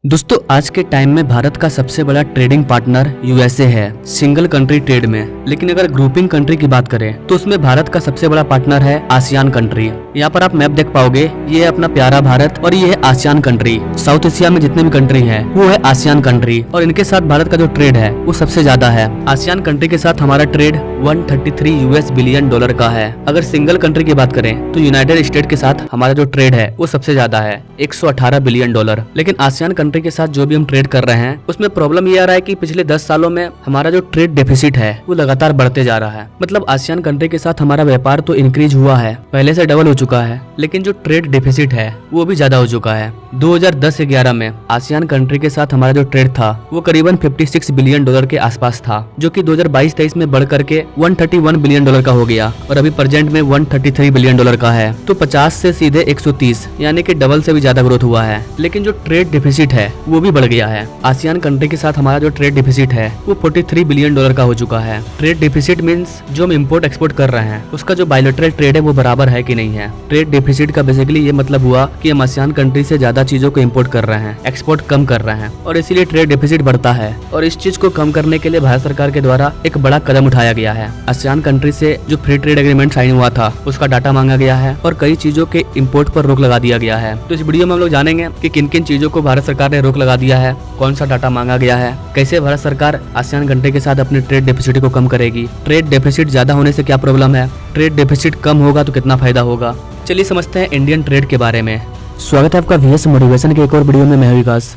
दोस्तों आज के टाइम में भारत का सबसे बड़ा ट्रेडिंग पार्टनर यूएसए है सिंगल कंट्री ट्रेड में। लेकिन अगर ग्रुपिंग कंट्री की बात करें तो उसमें भारत का सबसे बड़ा पार्टनर है आसियान कंट्री। यहाँ पर आप मैप देख पाओगे, ये है अपना प्यारा भारत और ये है आसियान कंट्री। साउथ एशिया में जितने भी कंट्री है वो है आसियान कंट्री और इनके साथ भारत का जो ट्रेड है वो सबसे ज्यादा है। आसियान कंट्री के साथ हमारा ट्रेड 133 यूएस बिलियन डॉलर का है। अगर सिंगल कंट्री की बात करें तो यूनाइटेड स्टेट के साथ हमारा जो ट्रेड है वो सबसे ज्यादा है 118 बिलियन डॉलर। लेकिन आसियान कंट्री के साथ जो भी हम ट्रेड कर रहे हैं उसमें प्रॉब्लम ये आ रहा है कि पिछले 10 सालों में हमारा जो ट्रेड डेफिसिट है वो लगातार बढ़ते जा रहा है। मतलब आसियान कंट्री के साथ हमारा व्यापार तो इंक्रीज हुआ है, पहले से डबल हो चुका है, लेकिन जो ट्रेड डेफिसिट है वो भी ज्यादा हो चुका है। 2010-11 में आसियान कंट्री के साथ हमारा जो ट्रेड था वो करीबन 56 बिलियन डॉलर के आसपास था, जो कि 2022-23 में बढ़ करके 131 बिलियन डॉलर का हो गया और अभी प्रेजेंट में 133 बिलियन डॉलर का है। तो 50 से सीधे 130 यानी कि डबल से भी ज्यादा ग्रोथ हुआ है। लेकिन जो ट्रेड डेफिसिट है वो भी बढ़ गया है। आसियान कंट्री के साथ हमारा जो ट्रेड डेफिसिट है वो 43 बिलियन डॉलर का हो चुका है। ट्रेड डेफिसिट मींस जो हम इंपोर्ट एक्सपोर्ट कर रहे हैं उसका जो बायलैटरल ट्रेड है वो बराबर है कि नहीं है। ट्रेड डेफिसिट का बेसिकली ये मतलब हुआ कि हम आसियान कंट्री से ज्यादा चीजों को इंपोर्ट कर रहे हैं, एक्सपोर्ट कम कर रहे हैं और इसीलिए ट्रेड डेफिसिट बढ़ता है। और इस चीज को कम करने के लिए भारत सरकार के द्वारा एक बड़ा कदम उठाया गया है। आसियान कंट्री से जो फ्री ट्रेड एग्रीमेंट साइन हुआ था उसका डाटा मांगा गया है और कई चीजों के इंपोर्ट पर रोक लगा दिया गया है। तो इस वीडियो में हम लोग जानेंगे कि किन किन चीजों को भारत सरकार ने रोक लगा दिया है, कौन सा डाटा मांगा गया है, कैसे भारत सरकार आसियान कंट्री के साथ अपने ट्रेड डेफिसिट को कम करेगी, ट्रेड डेफिसिट ज्यादा होने से क्या प्रॉब्लम है, ट्रेड डेफिसिट कम होगा तो कितना फायदा होगा। चलिए समझते हैं इंडियन ट्रेड के बारे में। स्वागत है आपका वीएस मोटिवेशन के एक और वीडियो में। मैं विकास।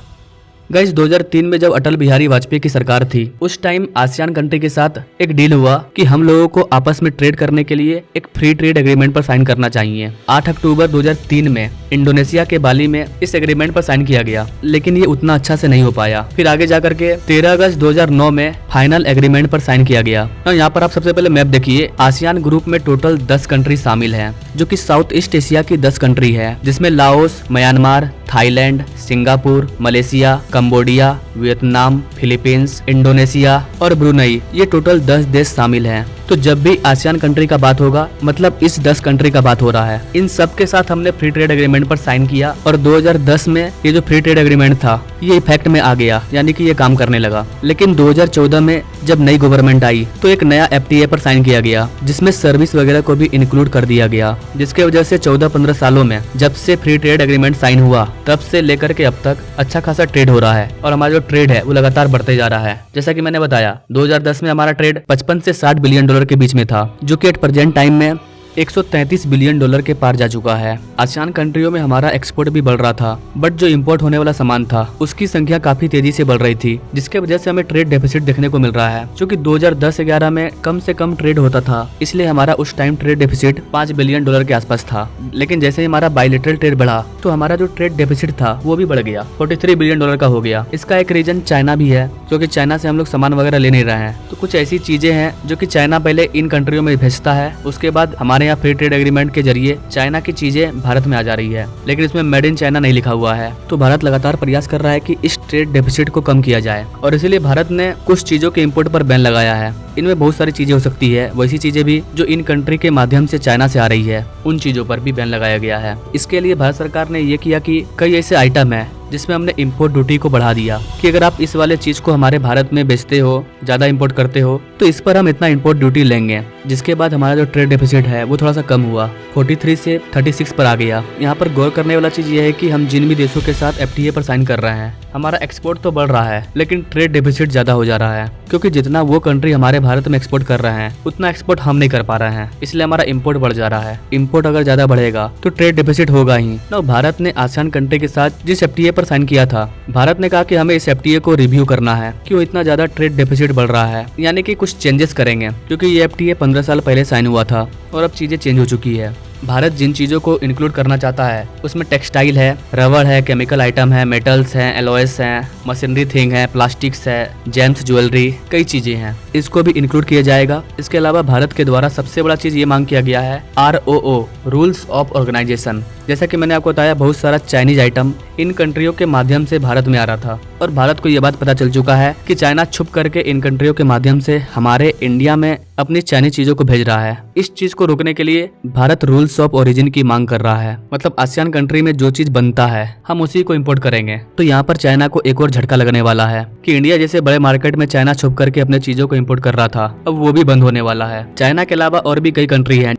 गाइस 2003 में जब अटल बिहारी वाजपेयी की सरकार थी उस टाइम आसियान कंट्री के साथ एक डील हुआ कि हम लोगों को आपस में ट्रेड करने के लिए एक फ्री ट्रेड एग्रीमेंट पर साइन करना चाहिए। 8 अक्टूबर 2003 में इंडोनेशिया के बाली में इस एग्रीमेंट पर साइन किया गया, लेकिन ये उतना अच्छा से नहीं हो पाया। फिर आगे जाकर के 13 अगस्त 2009 में फाइनल एग्रीमेंट पर साइन किया गया। यहाँ पर आप सबसे पहले मैप देखिए। आसियान ग्रुप में टोटल 10 कंट्री शामिल है, जो कि साउथ ईस्ट एशिया की 10 कंट्री है, जिसमें Laos, Myanmar, Thailand, Singapore, Malaysia, Cambodia, Vietnam, Philippines, Indonesia और ब्रुनई, ये टोटल 10 देश शामिल हैं। तो जब भी आसियान कंट्री का बात होगा मतलब इस 10 कंट्री का बात हो रहा है। इन सब के साथ हमने फ्री ट्रेड एग्रीमेंट पर साइन किया और 2010 में ये जो फ्री ट्रेड एग्रीमेंट था ये इफेक्ट में आ गया, यानी कि ये काम करने लगा। लेकिन 2014 में जब नई गवर्नमेंट आई तो एक नया FTA पर साइन किया गया, जिसमें सर्विस वगैरह को भी इंक्लूड कर दिया गया, जिसके वजह से 14-15 सालों में जब से फ्री ट्रेड एग्रीमेंट साइन हुआ तब से लेकर के अब तक अच्छा खासा ट्रेड हो रहा है और हमारा जो ट्रेड है वो लगातार बढ़ते जा रहा है। जैसा कि मैंने बताया 2010 में हमारा ट्रेड 55 से 60 बिलियन डॉलर के बीच में था, जो कि एट प्रेजेंट टाइम में 133 बिलियन डॉलर के पार जा चुका है। आसियान कंट्रियों में हमारा एक्सपोर्ट भी बढ़ रहा था, बट जो इंपोर्ट होने वाला सामान था उसकी संख्या काफी तेजी से बढ़ रही थी, जिसके वजह से हमें ट्रेड डेफिसिट देखने को मिल रहा है। क्योंकि 2010-11 में कम से कम ट्रेड होता था, इसलिए हमारा उस time trade deficit 5 billion dollar के आसपास था। लेकिन जैसे ही हमारा बायलैटरल ट्रेड बढ़ा तो हमारा जो ट्रेड डेफिसिट था वो भी बढ़ गया, 43 बिलियन डॉलर का हो गया। इसका एक रीजन चाइना भी है, क्योंकि चाइना से हम लोग सामान वगैरह ले नहीं रहे हैं। तो कुछ ऐसी चीजें हैं जो कि चाइना पहले इन कंट्रियों में भेजता है, उसके बाद हमारे यहाँ फ्री ट्रेड एग्रीमेंट के जरिए चाइना की चीजें भारत में आ जा रही है, लेकिन इसमें मेड इन चाइना नहीं लिखा हुआ है। तो भारत लगातार प्रयास कर रहा है कि इस ट्रेड डेफिसिट को कम किया जाए और इसीलिए भारत ने कुछ चीजों के इंपोर्ट पर बैन लगाया है। इनमें बहुत सारी चीजें हो सकती है, वैसी चीजें भी जो इन कंट्री के माध्यम से चाइना से आ रही है उन चीजों पर भी बैन लगाया गया है। इसके लिए भारत सरकार ने ये किया कि कई ऐसे आइटम है जिसमें हमने इंपोर्ट ड्यूटी को बढ़ा दिया कि अगर आप इस वाले चीज को हमारे भारत में बेचते हो, ज्यादा इंपोर्ट करते हो, तो इस पर हम इतना इंपोर्ट ड्यूटी लेंगे। जिसके बाद हमारा जो ट्रेड डेफिसिट है वो थोड़ा सा कम हुआ, 43 से 36 पर आ गया। यहाँ पर गौर करने वाला चीज ये है कि हम जिन भी देशों के साथ FTA पर साइन कर रहे हैं हमारा एक्सपोर्ट तो बढ़ रहा है, लेकिन ट्रेड डेफिसिट ज्यादा हो जा रहा है, क्योंकि जितना वो कंट्री हमारे भारत में एक्सपोर्ट कर रहे हैं उतना एक्सपोर्ट हम नहीं कर पा रहे हैं, इसलिए हमारा इंपोर्ट बढ़ जा रहा है। इंपोर्ट अगर ज्यादा बढ़ेगा तो ट्रेड डेफिसिट होगा ही ना। भारत ने आसियान कंट्री के साथ जिस FTA पर साइन किया था, भारत ने कहा कि हमें इस FTA को रिव्यू करना है, क्यों इतना ज्यादा ट्रेड डेफिसिट बढ़ रहा है, यानी कि कुछ चेंजेस करेंगे, क्योंकि ये FTA 15 साल पहले साइन हुआ था और अब चीजें चेंज हो चुकी है। भारत जिन चीज़ों को इंक्लूड करना चाहता है उसमें टेक्सटाइल है, रबर है, केमिकल आइटम है, मेटल्स हैं, एलॉयस हैं, मशीनरी थिंग है, प्लास्टिक्स है, जेम्स ज्वेलरी, कई चीज़ें हैं, इसको भी इंक्लूड किया जाएगा। इसके अलावा भारत के द्वारा सबसे बड़ा चीज़ ये मांग किया गया है ROO, रूल्स ऑफ ऑर्गेनाइजेशन, जैसा कि मैंने आपको बताया, बहुत सारा चाइनीज आइटम इन कंट्रियों के माध्यम से भारत में आ रहा था और भारत को ये बात पता चल चुका है कि चाइना छुप करके इन कंट्रियों के माध्यम से हमारे इंडिया में अपनी चाइनीज चीजों को भेज रहा है। इस चीज को रोकने के लिए भारत रूल्स ऑफ ओरिजिन की मांग कर रहा है। मतलब आसियान कंट्री में जो चीज बनता है हम उसी को इम्पोर्ट करेंगे। तो यहाँ पर चाइना को एक और झटका लगने वाला है कि इंडिया जैसे बड़े मार्केट में चाइना छुप करके अपने चीजों को इम्पोर्ट कर रहा था, अब वो भी बंद होने वाला है। चाइना के अलावा और भी कई कंट्री हैं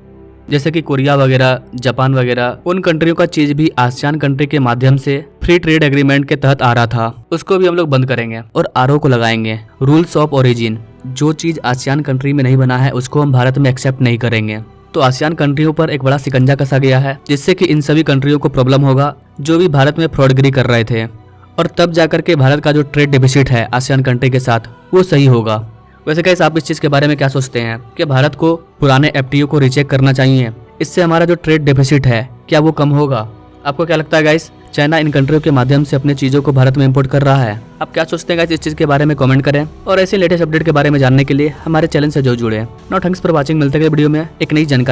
जैसे कि कोरिया वगैरह, जापान वगैरह, उन कंट्रियों का चीज भी आसियान कंट्री के माध्यम से फ्री ट्रेड एग्रीमेंट के तहत आ रहा था, उसको भी हम लोग बंद करेंगे और आरओ को लगाएंगे, रूल्स ऑफ ओरिजिन। जो चीज आसियान कंट्री में नहीं बना है उसको हम भारत में एक्सेप्ट नहीं करेंगे। तो आसियान कंट्रियों पर एक बड़ा शिकंजा कसा गया है, जिससे कि इन सभी कंट्रियों को प्रॉब्लम होगा जो भी भारत में फ्रॉडगिरी कर रहे थे, और तब जाकर के भारत का जो ट्रेड डेफिसिट है आसियान कंट्री के साथ वो सही होगा। वैसे गाइस, आप इस चीज के बारे में क्या सोचते हैं कि भारत को पुराने एफटीओ को रीचेक करना चाहिए? इससे हमारा जो ट्रेड डेफिसिट है क्या वो कम होगा? आपको क्या लगता है गाइस, चाइना इन कंट्रियों के माध्यम से अपने चीजों को भारत में इंपोर्ट कर रहा है? आप क्या सोचते हैं गाइस, इस चीज के बारे में कमेंट करें और ऐसे लेटेस्ट अपडेट के बारे में जानने के लिए हमारे चैनल से जो जुड़े। Now thanks for watching. मिलते हैं वीडियो में एक नई जानकारी।